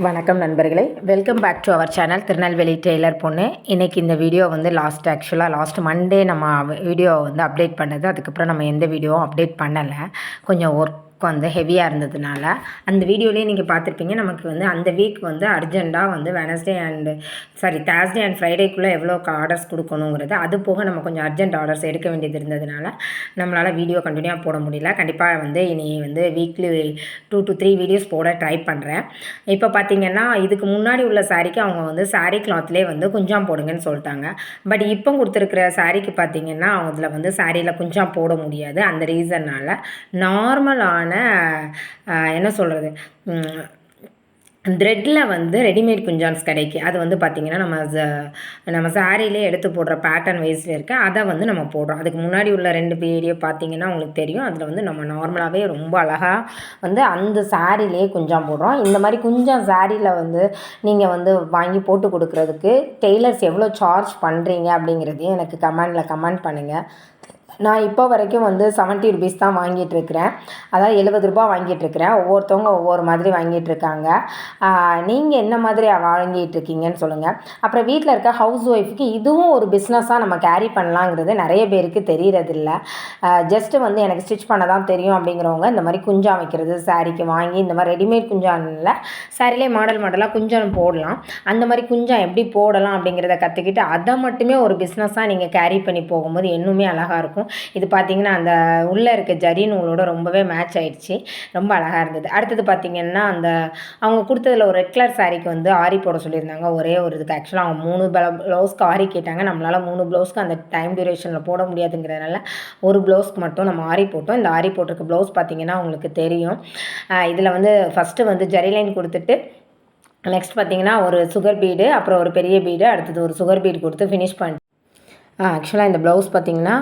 வணக்கம் நண்பர்களே, welcome back to our channel Tirunelveli tailor பொண்ணு. இன்றைக்கி இந்த வீடியோ வந்து லாஸ்ட் மண்டே நம்ம வீடியோ வந்து அப்டேட் பண்ணது. அதுக்கப்புறம் நம்ம எந்த வீடியோவும் அப்டேட் பண்ணலை. கொஞ்சம் ஒர்க் வந்து ஹெவியாக இருந்ததுனால அந்த வீடியோலேயே நீங்கள் பார்த்துருப்பீங்க. நமக்கு வந்து அந்த வீக் வந்து அர்ஜெண்ட்டாக வந்து தேர்ஸ்டே அண்ட் ஃப்ரைடேக்குள்ளே எவ்வளோ ஆர்டர்ஸ் கொடுக்கணுங்கிறது, அது போக நம்ம கொஞ்சம் அர்ஜென்ட் ஆர்டர்ஸ் எடுக்க வேண்டியது இருந்ததுனால நம்மளால் வீடியோ கண்டினியூவாக போட முடியல. கண்டிப்பாக வந்து இனி வந்து வீக்லி 2 to 3 வீடியோஸ் போட ட்ரை பண்ணுறேன். இப்போ பார்த்தீங்கன்னா, இதுக்கு முன்னாடி உள்ள சாரீக்கு அவங்க வந்து சாரீ கிளாத்லேயே வந்து குஞ்சாம் போடுங்கன்னு சொல்லிட்டாங்க. பட் இப்போ கொடுத்துருக்குற சாரீக்கு பார்த்தீங்கன்னா, அதில் வந்து சாரியில் குஞ்சாம் போட முடியாது. அந்த ரீசன்னால் நார்மலான என்ன சொல்கிறது, த்ரெட்டில் வந்து ரெடிமேட் குஞ்சான்ஸ் கிடைக்கும். அது வந்து பார்த்திங்கன்னா நம்ம சாரியிலே எடுத்து போடுற பேட்டர்ன் வைஸில் இருக்க அதை வந்து நம்ம போடுறோம். அதுக்கு முன்னாடி உள்ள 2 வீடியோ பார்த்திங்கன்னா உங்களுக்கு தெரியும். அதில் வந்து நம்ம நார்மலாகவே ரொம்ப அழகாக வந்து அந்த சாரியிலே குஞ்சான் போடுறோம். இந்த மாதிரி குஞ்சான் சாரியில் வந்து நீங்கள் வந்து வாங்கி போட்டு கொடுக்குறதுக்கு டெய்லர்ஸ் எவ்வளோ சார்ஜ் பண்ணுறீங்க அப்படிங்கிறதையும் எனக்கு கமெண்ட் பண்ணுங்கள். நான் இப்போ வரைக்கும் வந்து 70 ருபீஸ் தான் வாங்கிட்டுருக்கிறேன். அதாவது 70 ரூபா வாங்கிட்டுருக்கிறேன். ஒவ்வொருத்தவங்க ஒவ்வொரு மாதிரி வாங்கிட்டுருக்காங்க. நீங்கள் என்ன மாதிரி வாங்கிட்டுருக்கீங்கன்னு சொல்லுங்கள். அப்புறம் வீட்டில் இருக்க ஹவுஸ் ஒய்ஃபுக்கு இதுவும் ஒரு பிஸ்னஸாக நம்ம கேரி பண்ணலாங்கிறது நிறைய பேருக்கு தெரியறதில்ல. ஜஸ்ட்டு வந்து எனக்கு ஸ்டிச் பண்ண தான் தெரியும் அப்படிங்கிறவங்க இந்த மாதிரி குஞ்சான் வைக்கிறது சாரீக்கு வாங்கி இந்த மாதிரி ரெடிமேட் குஞ்சானில் சாரிலே மாடலாக குஞ்சான் போடலாம். அந்த மாதிரி குஞ்சான் எப்படி போடலாம் அப்படிங்கிறத கற்றுக்கிட்டு அதை மட்டுமே ஒரு பிஸ்னஸாக நீங்கள் கேரி பண்ணி போகும்போது இன்னுமே அழகாக இருக்கும். இது பார்த்திங்கன்னா அந்த உள்ளே இருக்க ஜரி நூலோட ரொம்பவே மேட்ச் ஆகிடுச்சு. ரொம்ப அழகாக இருந்தது. அடுத்தது பார்த்திங்கன்னா, அவங்க கொடுத்ததில் ஒரு ரெட் கலர் சாரீக்கு வந்து ஆரி போட சொல்லியிருந்தாங்க. ஒரே ஒரு இதுக்கு ஆக்சுவலாக அவங்க 3 ப்ளவுஸ்க்கு ஆரி கேட்டாங்க. நம்மளால் 3 ப்ளவுஸ்க்கு அந்த டைம் டியூரேஷனில் போட முடியாதுங்கிறதுனால ஒரு ப்ளவுஸ்க்கு மட்டும் நம்ம ஆரி போட்டோம். இந்த ஆரி போட்டிருக்க ப்ளவுஸ் பார்த்திங்கன்னா உங்களுக்கு தெரியும். இதில் வந்து ஃபஸ்ட்டு வந்து ஜரி லைன் கொடுத்துட்டு நெக்ஸ்ட் பார்த்திங்கன்னா ஒரு சுகர் பீடு, அப்புறம் ஒரு பெரிய பீடு, அடுத்தது ஒரு சுகர் பீடு கொடுத்து ஃபினிஷ் பண்ணிட்டு ஆக்சுவலாக இந்த ப்ளவுஸ் பார்த்திங்கன்னா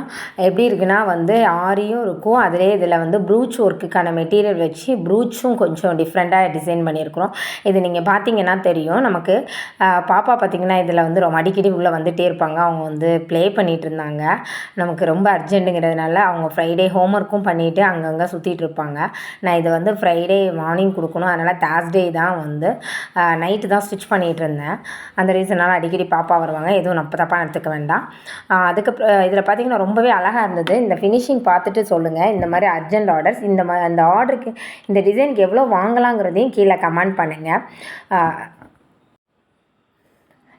எப்படி இருக்குன்னா வந்து ஆரியும் இருக்கும். அதிலே இதில் வந்து ப்ரூச் ஒர்க்குக்கான மெட்டீரியல் வச்சு ப்ரூச்சும் கொஞ்சம் டிஃப்ரெண்ட்டாக டிசைன் பண்ணியிருக்கிறோம். இது நீங்கள் பார்த்தீங்கன்னா தெரியும். நமக்கு பாப்பா பார்த்திங்கன்னா இதில் வந்து ரொம்ப அடிக்கடி உள்ளே வந்துகிட்டே இருப்பாங்க. அவங்க வந்து ப்ளே பண்ணிகிட்டு இருந்தாங்க. நமக்கு ரொம்ப அர்ஜென்ட்டுங்கிறதுனால அவங்க ஃப்ரைடே ஹோம்ஒர்க்கும் பண்ணிவிட்டு அங்கங்கே சுற்றிட்டு இருப்பாங்க. நான் இது வந்து ஃப்ரைடே மார்னிங் கொடுக்கணும். அதனால் தேர்ஸ்டே தான் வந்து நைட்டு தான் ஸ்டிச் பண்ணிகிட்டு இருந்தேன். அந்த ரீசனால் அடிக்கடி பாப்பா வருவாங்க. எதுவும் தப்பாக எடுத்துக்க வேண்டாம். அதுக்கப்புறம் இதில் பார்த்திங்கன்னா ரொம்பவே அழகாக இருந்தது. இந்த ஃபினிஷிங் பார்த்துட்டு சொல்லுங்கள். இந்த மாதிரி அர்ஜென்ட் ஆர்டர்ஸ் அந்த ஆர்டருக்கு இந்த டிசைனுக்கு எவ்வளோ வாங்கலாங்கிறதையும் கீழே கமெண்ட் பண்ணுங்கள்.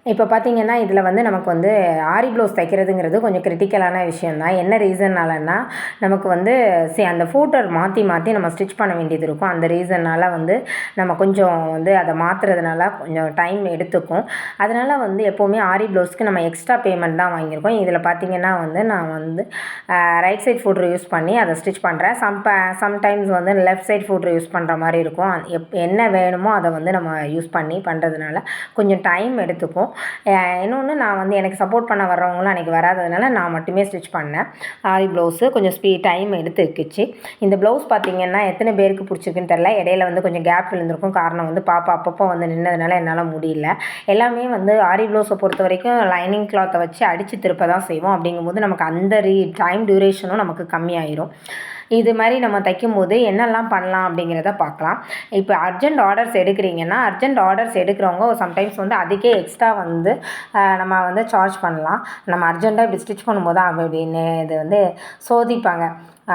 இப்போ பார்த்திங்கன்னா இதில் வந்து நமக்கு வந்து ஆரி ப்ளவுஸ் தைக்கிறதுங்கிறது கொஞ்சம் கிரிட்டிக்கலான விஷயந்தான். என்ன ரீசன்னாலன்னா நமக்கு வந்து அந்த ஃபூட்டர் மாற்றி நம்ம ஸ்டிச் பண்ண வேண்டியது இருக்கும். அந்த ரீசன்னால் வந்து நம்ம கொஞ்சம் வந்து அதை மாற்றுறதுனால கொஞ்சம் டைம் எடுத்துக்கும். அதனால் வந்து எப்போவுமே ஆரி ப்ளவுஸ்க்கு நம்ம எக்ஸ்ட்ரா பேமெண்ட் தான் வாங்கியிருக்கோம். இதில் பார்த்திங்கன்னா வந்து நான் வந்து ரைட் சைட் ஃபூட்ரு யூஸ் பண்ணி அதை ஸ்டிச் பண்ணுறேன். சம்டைம்ஸ் வந்து லெஃப்ட் சைட் ஃபூட்ரு யூஸ் பண்ணுற மாதிரி இருக்கும். என்ன வேணுமோ அதை வந்து நம்ம யூஸ் பண்ணி பண்ணுறதுனால கொஞ்சம் டைம் எடுத்துக்கும். இன்னொன்று நான் வந்து எனக்கு சப்போர்ட் பண்ண வர்றவங்களும் அன்றைக்கி வராததுனால நான் மட்டுமே ஸ்டிச் பண்ணேன். ஆரி ப்ளவுஸு கொஞ்சம் டைம் எடுத்துக்கிச்சு. இந்த ப்ளவுஸ் பார்த்திங்கன்னா எத்தனை பேருக்கு பிடிச்சிருக்குன்னு தெரில. இடையில வந்து கொஞ்சம் கேப் விழுந்திருக்கும். காரணம் வந்து பாப்பா அப்பப்போ வந்து நின்னதுனால என்னால் முடியல. எல்லாமே வந்து ஆரி ப்ளவுஸை பொறுத்த வரைக்கும் லைனிங் கிளாத்தை வச்சு அடித்து திருப்ப தான் செய்வோம். அப்படிங்கும்போது நமக்கு அந்த டைம் டியூரேஷனும் நமக்கு கம்மியாயிரும். இது மாதிரி நம்ம தைக்கும்போது என்னெல்லாம் பண்ணலாம் அப்படிங்கிறத பார்க்கலாம். இப்போ அர்ஜென்ட் ஆர்டர்ஸ் எடுக்கிறவங்க சம்டைம்ஸ் வந்து அதுக்கே எக்ஸ்ட்ரா வந்து நம்ம வந்து சார்ஜ் பண்ணலாம். நம்ம அர்ஜெண்ட்டாக இப்படி ஸ்டிச் பண்ணும்போது அப்படின்னு இது வந்து சோதிப்பாங்க.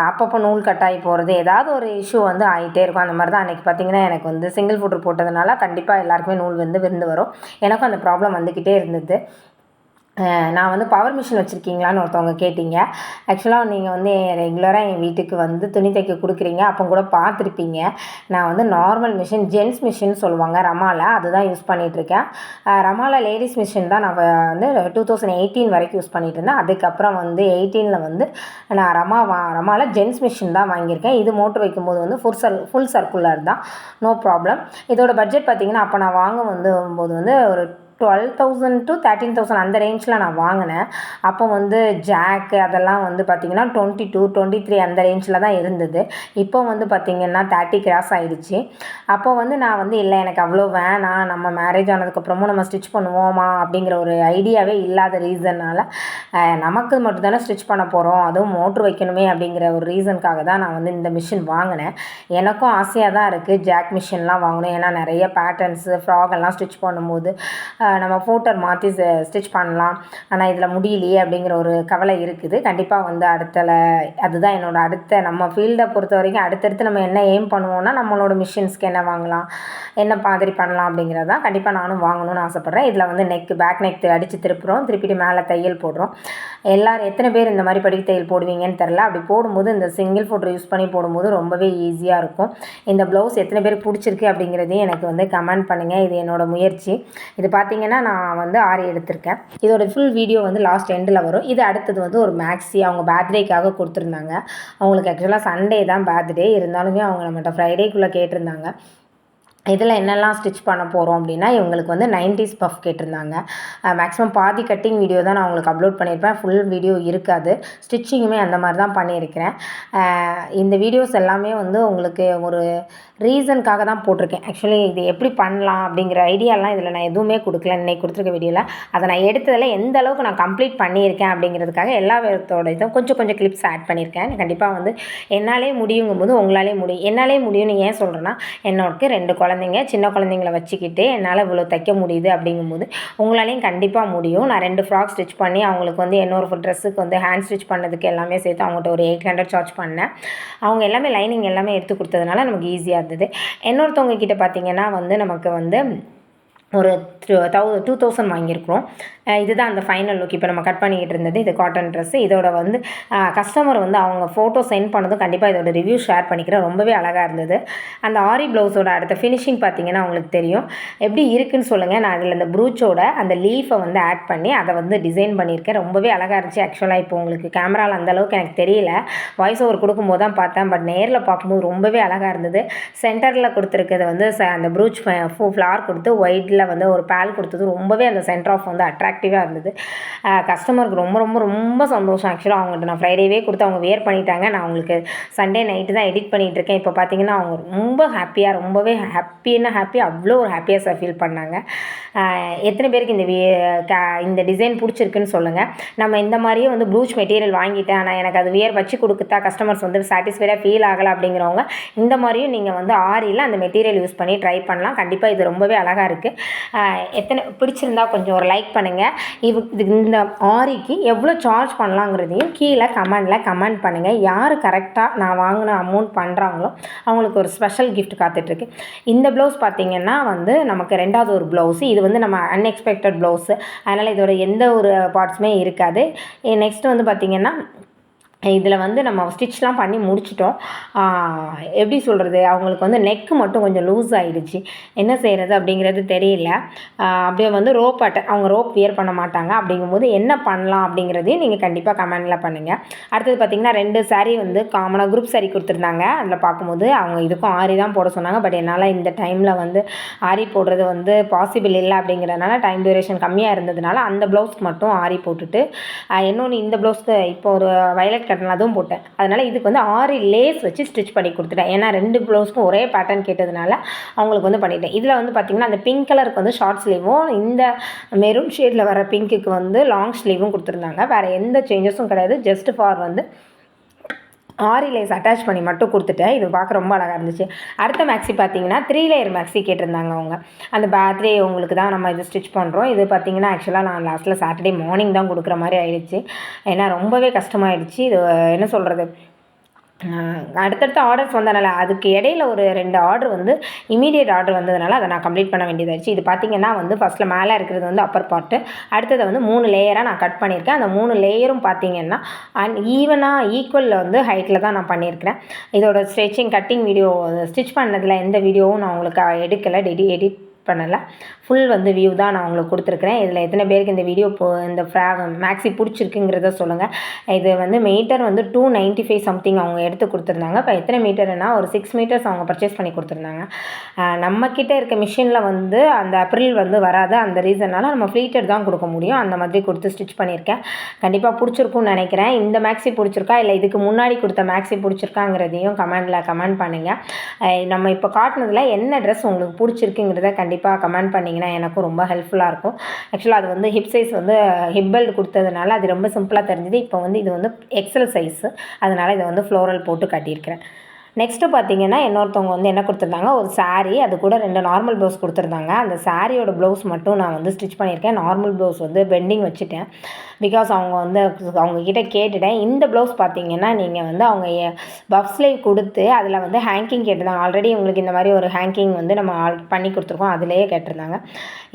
அப்பப்போ நூல் கட்டாகி போகிறது ஏதாவது ஒரு இஷ்யூ வந்து ஆகிட்டே இருக்கும். அந்த மாதிரி தான் அன்றைக்கி பார்த்திங்கன்னா எனக்கு வந்து சிங்கிள் ஃபுட்ரு போட்டதுனால கண்டிப்பாக எல்லாருக்குமே நூல் விருந்து வரும். எனக்கும் அந்த ப்ராப்ளம் வந்துக்கிட்டே இருந்தது. நான் வந்து பவர் மிஷின் வச்சுருக்கீங்களான்னு ஒருத்தவங்க கேட்டிங்க. ஆக்சுவலாக நீங்கள் வந்து ரெகுலராக என் வீட்டுக்கு வந்து துணி தைக்க கொடுக்குறீங்க. அப்போ கூட பார்த்துருப்பீங்க. நான் வந்து நார்மல் மிஷின் ஜென்ஸ் மிஷின் சொல்லுவாங்க ரமாலா, அதுதான் யூஸ் பண்ணிகிட்ருக்கேன். ரமாலா லேடிஸ் மிஷின் தான் நான் வந்து 2018 வரைக்கும் யூஸ் பண்ணிகிட்டு இருந்தேன். அதுக்கப்புறம் வந்து 18 வந்து நான் ரமாலா ஜென்ஸ் மிஷின் தான் வாங்கியிருக்கேன். இது மோட்ரு வைக்கும்போது வந்து ஃபுல் சர்க்குலர் தான், நோ ப்ராப்ளம். இதோட பட்ஜெட் பார்த்திங்கன்னா அப்போ நான் வாங்கும்போது வந்து ஒரு 12,000 to 13,000 அந்த ரேஞ்சில் நான் வாங்கினேன். அப்போ வந்து ஜாக்கு அதெல்லாம் வந்து பார்த்திங்கன்னா 22, 23 அந்த ரேஞ்சில் தான் இருந்தது. இப்போ வந்து பார்த்திங்கன்னா 30 கிராஸ் ஆகிடுச்சு. அப்போ வந்து நான் வந்து இல்லை எனக்கு அவ்வளோ வேணாம், நம்ம மேரேஜ் ஆனதுக்கப்புறமும் நம்ம ஸ்டிச் பண்ணுவோமா அப்படிங்கிற ஒரு ஐடியாவே இல்லாத ரீசன்னால் நமக்கு மட்டும் தானே ஸ்டிச் பண்ண போகிறோம், அதுவும் மோட்ரு வைக்கணுமே அப்படிங்கிற ஒரு ரீசனுக்காக தான் நான் வந்து இந்த மிஷின் வாங்கினேன். எனக்கும் ஆசையாக தான் இருக்குது ஜாக் மிஷின்லாம் வாங்கணும். ஏன்னா நிறைய பேட்டர்ன்ஸு ஃப்ராகெல்லாம் ஸ்டிச் பண்ணும்போது நம்ம ஃபோட்டர் மாற்றி ஸ்டிச் பண்ணலாம், ஆனால் இதில் முடியலையே அப்படிங்கிற ஒரு கவலை இருக்குது. கண்டிப்பாக வந்து அதுதான் என்னோடய அடுத்த நம்ம ஃபீல்டை பொறுத்த வரைக்கும் அடுத்தடுத்து நம்ம என்ன எய்ம் பண்ணுவோம்னா நம்மளோட மிஷின்ஸ்க்கு என்ன வாங்கலாம், என்ன மாதிரி பண்ணலாம் அப்படிங்கிறது தான் கண்டிப்பாக நானும் வாங்கணும்னு ஆசைப்பட்றேன். இதில் வந்து பேக் நெக் அடித்து திருப்புறோம், திருப்பிட்டு மேலே தையல் போடுறோம். எல்லோரும் எத்தனை பேர் இந்த மாதிரி படிக்க தையல் போடுவீங்கன்னு தெரில. அப்படி போடும்போது இந்த சிங்கிள் ஃபோட்டோ யூஸ் பண்ணி போடும்போது ரொம்பவே ஈஸியாக இருக்கும். இந்த ப்ளவுஸ் எத்தனை பேருக்கு பிடிச்சிருக்கு அப்படிங்கிறதையும் எனக்கு வந்து கமெண்ட் பண்ணுங்கள். இது என்னோடய முயற்சி. இது பார்த்திங்கன்னா நான் வந்து ஆரி எடுத்திருக்கேன். இதோட ஃபுல் வீடியோ வந்து லாஸ்ட் எண்டில் வரும். இது அடுத்தது வந்து ஒரு மேக்ஸி அவங்க பர்த்டேக்காக கொடுத்துருந்தாங்க. அவங்களுக்கு ஆக்சுவலாக சண்டே தான் பர்த்டே, இருந்தாலுமே அவங்க நம்மகிட்ட ஃப்ரைடேக்குள்ளே கேட்டிருந்தாங்க. இதில் என்னெல்லாம் ஸ்டிச் பண்ண போகிறோம் அப்படின்னா இவங்களுக்கு வந்து 90s பஃப் கேட்டிருந்தாங்க. மேக்ஸிமம் பாதி கட்டிங் வீடியோ தான் நான் உங்களுக்கு அப்லோட் பண்ணியிருப்பேன், ஃபுல் வீடியோ இருக்காது. ஸ்டிச்சிங்குமே அந்த மாதிரி தான் பண்ணியிருக்கிறேன். இந்த வீடியோஸ் எல்லாமே வந்து உங்களுக்கு ஒரு ரீசனுக்காக தான் போட்டிருக்கேன். ஆக்சுவலி இது எப்படி பண்ணலாம் அப்படிங்கிற ஐடியாலாம் இதில் நான் எதுவுமே கொடுக்கல. இன்றைக்கி கொடுத்துருக்க வீடியோவில் அதை நான் எடுத்ததில் எந்த அளவுக்கு நான் கம்ப்ளீட் பண்ணியிருக்கேன் அப்படிங்கிறதுக்காக எல்லா விதத்தோட இதுவும் கொஞ்சம் கிளிப்ஸ் ஆட் பண்ணியிருக்கேன். கண்டிப்பாக வந்து என்னாலே முடியுங்கும்போது உங்களாலே முடியும். என்னாலே முடியும்னு ஏன் சொல்கிறேன்னா என்னோடக்கு 2 குழந்தைங்க, சின்ன குழந்தைங்கள வச்சுக்கிட்டு என்னால் இவ்வளோ தைக்க முடியுது அப்படிங்கும்போது உங்களாலேயும் கண்டிப்பாக முடியும். நான் 2 ஃப்ராக் ஸ்டிச் பண்ணி அவங்களுக்கு வந்து இன்னொரு ட்ரெஸ்ஸுக்கு வந்து ஹேண்ட் ஸ்டிச் பண்ணதுக்கு எல்லாமே சேர்த்து அவங்கள்ட்ட ஒரு 800 சார்ஜ் பண்ணேன். அவங்க எல்லாமே லைனிங் எல்லாமே எடுத்து கொடுத்ததுனால நமக்கு ஈஸியாக இருந்தது. இன்னொருத்தவங்க கிட்ட பார்த்திங்கன்னா வந்து நமக்கு வந்து ஒரு 2000 வாங்கியிருக்கிறோம். இதுதான் அந்த ஃபைனல் லுக். இப்போ நம்ம கட் பண்ணிக்கிட்டு இருந்தது இது காட்டன் ட்ரெஸ்ஸு. இதோட வந்து கஸ்டமர் வந்து அவங்க ஃபோட்டோ சென்ட் பண்ணதும் கண்டிப்பாக இதோட ரிவ்யூ ஷேர் பண்ணிக்கிறேன். ரொம்பவே அழகாக இருந்தது. அந்த ஆரி ப்ளவுஸோட அடுத்த ஃபினிஷிங் பார்த்திங்கன்னா உங்களுக்கு தெரியும். எப்படி இருக்குதுன்னு சொல்லுங்கள். நான் அதில் இந்த ப்ரூச்சோட அந்த லீஃபை வந்து ஆட் பண்ணி அதை வந்து டிசைன் பண்ணியிருக்கேன். ரொம்பவே அழகாக இருந்துச்சு. ஆக்சுவலாக இப்போ உங்களுக்கு கேமராவில் அந்தளவுக்கு எனக்கு தெரியல, வாய்ஸ் ஓவர் கொடுக்கும்போது தான் பார்த்தேன். பட் நேரில் பார்க்கும்போது ரொம்பவே அழகாக இருந்தது. சென்டரில் கொடுத்துருக்கிறது வந்து அந்த ப்ரூச் ஃப்ளார் கொடுத்து ஒயிட்டில் வந்து ஒரு பேல் கொடுத்தது ரொம்பவே அந்த சென்டர் ஆஃப் வந்து அட்ராக்டிவாக இருந்தது. கஸ்டமருக்கு ரொம்ப ரொம்ப ரொம்ப சந்தோஷம். ஆக்சுவலாக அவங்கள்ட்ட நான் ஃப்ரைடேவே கொடுத்து அவங்க வேர் பண்ணிட்டாங்க. நான் அவங்களுக்கு சண்டே நைட்டு தான் எடிட் பண்ணிகிட்ருக்கேன். இப்போ பார்த்திங்கன்னா அவங்க ரொம்ப ஹாப்பியாக, ரொம்பவே ஹாப்பி, அவ்வளோ ஒரு ஹாப்பியாக ஃபீல் பண்ணாங்க. எத்தனை பேருக்கு இந்த டிசைன் பிடிச்சிருக்குன்னு சொல்லுங்கள். நம்ம இந்த மாதிரியே வந்து ப்ளூச் மெட்டீரியல் வாங்கிட்டேன், ஆனால் எனக்கு அது வேர் வச்சு கொடுத்தா கஸ்டமர்ஸ் வந்து சாட்டிஸ்ஃபைடாக ஃபீல் ஆகலை அப்படிங்கிறவங்க இந்த மாதிரியும் நீங்கள் வந்து ஆரியில் அந்த மெட்டீரியல் யூஸ் பண்ணி ட்ரை பண்ணலாம். கண்டிப்பாக இது ரொம்பவே அழகாக இருக்குது. எத்தனை பிடிச்சிருந்தா கொஞ்சம் ஒரு லைக் பண்ணுங்கள். இந்த ஆரிக்கு எவ்வளோ சார்ஜ் பண்ணலாங்கிறதையும் கீழே கமெண்ட் பண்ணுங்கள். யார் கரெக்டாக நான் வாங்கின அமௌண்ட் பண்ணுறாங்களோ அவங்களுக்கு ஒரு ஸ்பெஷல் கிஃப்ட் காத்துட்ருக்கு. இந்த ப்ளவுஸ் பார்த்திங்கன்னா வந்து நமக்கு 2வது ஒரு ப்ளவுஸு. இது வந்து நம்ம அன்எக்ஸ்பெக்டட் ப்ளவுஸு, அதனால் இதோட எந்த ஒரு பார்ட்ஸுமே இருக்காது. நெக்ஸ்ட் வந்து பார்த்திங்கன்னா இதில் வந்து நம்ம ஸ்டிச்லாம் பண்ணி முடிச்சிட்டோம். எப்படி சொல்கிறது, அவங்களுக்கு வந்து நெக்கு மட்டும் கொஞ்சம் லூஸ் ஆகிடுச்சு. என்ன செய்கிறது அப்படிங்கிறது தெரியல. அப்படியே வந்து அவங்க ரோப் வியர் பண்ண மாட்டாங்க. அப்படிங்கும்போது என்ன பண்ணலாம் அப்படிங்கிறதையும் நீங்கள் கண்டிப்பாக கமெண்டில் பண்ணுங்கள். அடுத்தது பார்த்திங்கன்னா 2 சாரீ வந்து காமனாக குரூப் சாரீ கொடுத்துருந்தாங்க. அதில் பார்க்கும்போது அவங்க இதுக்கும் ஆரி தான் போட சொன்னாங்க. பட் என்னால் இந்த டைமில் வந்து ஆரி போடுறது வந்து பாசிபிள் இல்லை அப்படிங்கிறதுனால டைம் டியூரேஷன் கம்மியாக இருந்ததுனால அந்த ப்ளவுஸ்க்கு மட்டும் ஆரி போட்டுட்டு இன்னொன்று இந்த ப்ளவுஸ்க்கு இப்போ ஒரு வயலட் கட்டணும் அதுவும் போட்டேன். அதனால் இதுக்கு வந்து ஆரி லேஸ் வச்சு ஸ்டிச் பண்ணி கொடுத்துட்டேன். ஏன்னா 2 ப்ளவுஸ்க்கும் ஒரே பேட்டர்ன் கேட்டதுனால அவங்களுக்கு வந்து பண்ணிட்டேன். இதில் வந்து பார்த்திங்கன்னா அந்த பிங்க் கலருக்கு வந்து ஷார்ட் ஸ்லீவும், இந்த மெரூன் ஷேடில் வர பிங்க்குக்கு வந்து லாங் ஸ்லீவும் கொடுத்துருந்தாங்க. வேறு எந்த சேஞ்சஸும் கிடையாது. ஜஸ்ட் ஃபார் வந்து ஆரி லேஸ் அட்டாச் பண்ணி மட்டும் கொடுத்துட்டேன். இது பார்க்க ரொம்ப அழகாக இருந்துச்சு. அடுத்த மேக்ஸி பார்த்திங்கன்னா 3 லேயர் மேக்ஸி கேட்டிருந்தாங்க அவங்க. அந்த பர்த்டே உங்களுக்கு தான் நம்ம இது ஸ்டிச் பண்ணுறோம். இது பார்த்திங்கன்னா ஆக்சுவலாக நான் லாஸ்ட்டில் சாட்டர்டே மார்னிங் தான் கொடுக்குற மாதிரி ஆயிடுச்சு. ஏன்னா ரொம்பவே கஷ்டமாயிடுச்சு. இது என்ன சொல்கிறது, அடுத்தடுத்த ஆர்டர்ஸ் வந்ததுனால அதுக்கு இடையில ஒரு 2 ஆர்டர் வந்து இமீடியட் ஆர்டர் வந்ததுனால அதை நான் கம்ப்ளீட் பண்ண வேண்டியதாகிடுச்சு. இது பார்த்திங்கன்னா வந்து ஃபஸ்ட்டில் மேலே இருக்கிறது வந்து அப்பர் பார்ட்டு, அடுத்ததை வந்து 3 லேயராக நான் கட் பண்ணியிருக்கேன். அந்த 3 லேயரும் பார்த்திங்கன்னா ஈவனாக ஈக்குவலில் வந்து ஹைட்டில் தான் நான் பண்ணியிருக்கிறேன். இதோட ஸ்டிச்சிங் கட்டிங் வீடியோ ஸ்டிச் பண்ணதில் எந்த வீடியோவும் நான் உங்களுக்கு எடுக்கலை, எடிட் பண்ணலை, ஃபுல் வந்து வியூ தான் நான் உங்களுக்கு கொடுத்துருக்குறேன். இதில் எத்தனை பேருக்கு இந்த வீடியோ இந்த மேக்ஸி பிடிச்சிருக்குங்கிறத சொல்லுங்கள். இது வந்து மீட்டர் வந்து 295 சம்திங் அவங்க எடுத்து கொடுத்துருந்தாங்க. இப்போ எத்தனை மீட்டர்னா ஒரு 6 மீட்டர்ஸ் அவங்க பர்ச்சேஸ் பண்ணி கொடுத்துருந்தாங்க. நம்மக்கிட்ட இருக்க மிஷினில் வந்து அந்த அப்ரில் வந்து வராது, அந்த ரீசனால் நம்ம ஃப்ளீட்டட் தான் கொடுக்க முடியும். அந்த மாதிரி கொடுத்து ஸ்டிச் பண்ணியிருக்கேன். கண்டிப்பாக பிடிச்சிருக்கும்னு நினைக்கிறேன். இந்த மேக்ஸி பிடிச்சிருக்கா இல்லை இதுக்கு முன்னாடி கொடுத்த மேக்ஸி பிடிச்சிருக்காங்கிறதையும் கமெண்ட் பண்ணுங்கள். நம்ம இப்போ காட்டினதில் என்ன ட்ரெஸ் உங்களுக்கு பிடிச்சிருக்குங்கிறத கண்டிப்பாக கமெண்ட் பண்ணிங்கன்னா எனக்கும் ரொம்ப ஹெல்ப்ஃபுல்லாக இருக்கும். ஆக்சுவலாக அது வந்து ஹிப் சைஸ் வந்து ஹிப் பெல்ட் கொடுத்ததுனால அது ரொம்ப சிம்பிளாக தெரிஞ்சுது. இப்போ வந்து இது வந்து எக்ஸல் சைஸு, அதனால் இதை வந்து ஃப்ளோரல் போட்டு கட்டியிருக்கிறேன். நெக்ஸ்ட்டு பார்த்தீங்கன்னா இன்னொருத்தவங்க வந்து என்ன கொடுத்துருந்தாங்க, ஒரு சாரீ, அது கூட 2 நார்மல் ப்ளவுஸ் கொடுத்துருந்தாங்க. அந்த சாரியோட ப்ளவுஸ் மட்டும் நான் வந்து ஸ்டிச் பண்ணியிருக்கேன். நார்மல் ப்ளவுஸ் வந்து பெண்டிங் வச்சுட்டேன். பிகாஸ் அவங்கக்கிட்ட கேட்டுட்டேன். இந்த ப்ளவுஸ் பார்த்தீங்கன்னா நீங்கள் வந்து அவங்க பஃப் ஸ்லீவ் கொடுத்து அதில் வந்து ஹேங்கிங் கேட்டிருந்தாங்க. ஆல்ரெடி உங்களுக்கு இந்த மாதிரி ஒரு ஹேங்கிங் வந்து நம்ம பண்ணி கொடுத்துருக்கோம், அதிலேயே கேட்டிருந்தாங்க.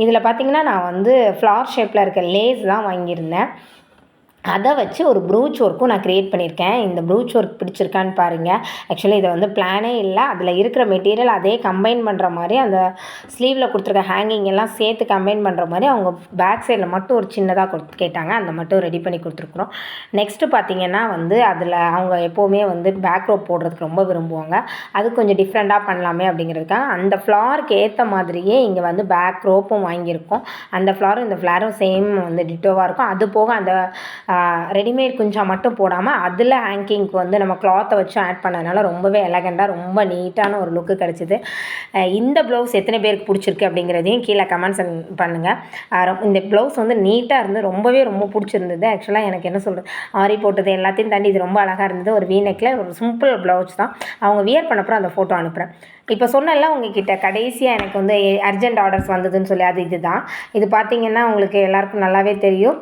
இதில் பார்த்தீங்கன்னா நான் வந்து ஃப்ளார் ஷேப்பில் இருக்க லேஸ் தான் வாங்கியிருந்தேன். அதை வச்சு ஒரு ப்ரூச் ஒர்க்கும் நான் க்ரியேட் பண்ணியிருக்கேன். இந்த ப்ரூச் ஒர்க் பிடிச்சிருக்கான்னு பாருங்கள். ஆக்சுவலி இதை வந்து பிளானே இல்லை, அதில் இருக்கிற மெட்டீரியல் அதே கம்பைன் பண்ணுற மாதிரி அந்த ஸ்லீவில் கொடுத்துருக்க ஹேங்கிங் எல்லாம் சேர்த்து கம்பைன் பண்ணுற மாதிரி அவங்க பேக் சைடில் மட்டும் ஒரு சின்னதாக கேட்டாங்க. அந்த மட்டும் ரெடி பண்ணி கொடுத்துருக்குறோம். நெக்ஸ்ட்டு பார்த்திங்கன்னா வந்து அதில் அவங்க எப்போவுமே வந்து பேக் ரோப் போடுறதுக்கு ரொம்ப விரும்புவாங்க. அது கொஞ்சம் டிஃப்ரெண்ட்டாக பண்ணலாமே அப்படிங்கிறதுக்காக அந்த ஃப்ளாருக்கு ஏற்ற மாதிரியே இங்கே வந்து பேக் ரோப்பும் வாங்கியிருக்கோம். அந்த ஃப்ளாரும் இந்த ஃப்ளாரும் சேம் வந்து டிட்டோவாக இருக்கும். அது போக அந்த ரெடிமேட் குஞ்சா மட்டும் போடாமல் அதில் ஹேங்கிங்க்கு வந்து நம்ம கிளாத்தை வச்சு ஆட் பண்ணதுனால ரொம்பவே எலகண்டாக ரொம்ப நீட்டான ஒரு லுக்கு கிடச்சிது. இந்த ப்ளவுஸ் எத்தனை பேருக்கு பிடிச்சிருக்கு அப்படிங்கிறதையும் கீழே கமெண்ட்ஸ் பண்ணுங்கள். இந்த ப்ளவுஸ் வந்து நீட்டாக இருந்து ரொம்ப பிடிச்சிருந்தது. ஆக்சுவலாக எனக்கு என்ன சொல்கிறது, ஆரி போட்டது எல்லாத்தையும் தாண்டி இது ரொம்ப அழகாக இருந்தது. ஒரு வீநெக்கில் ஒரு சிம்பிள் ப்ளவுஸ் தான். அவங்க வியர் பண்ணப்பறம் அந்த ஃபோட்டோ அனுப்புகிறேன். இப்போ சொன்னல உங்ககிட்ட கடைசியாக எனக்கு வந்து அர்ஜென்ட் ஆர்டர்ஸ் வந்ததுன்னு சொல்லி, அது இதுதான். இது பார்த்திங்கன்னா உங்களுக்கு எல்லாருக்கும் நல்லாவே தெரியும்.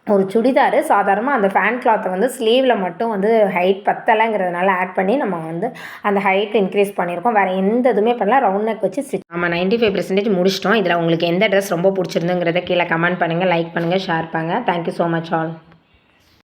ஒரு சுடிதார் சாதாரணமாக அந்த ஃபேன் கிளாத்தை வந்து ஸ்லீவில் மட்டும் வந்து ஹைட் பத்தலைங்கிறதுனால ஆட் பண்ணி நம்ம வந்து அந்த ஹைட் இன்க்ரீஸ் பண்ணியிருக்கோம். வேறு எந்த இதுவுமே பண்ணல, ரவுண்ட் நெக் வச்சு ஸ்டிச். நம்ம 95% முடிச்சிட்டோம். இதில் உங்களுக்கு எந்த ட்ரெஸ் ரொம்ப பிடிச்சிருந்துங்கிறத கீழே கமெண்ட் பண்ணுங்கள், லைக் பண்ணுங்கள், ஷேர் பண்ணுங்கள். Thank you so much all.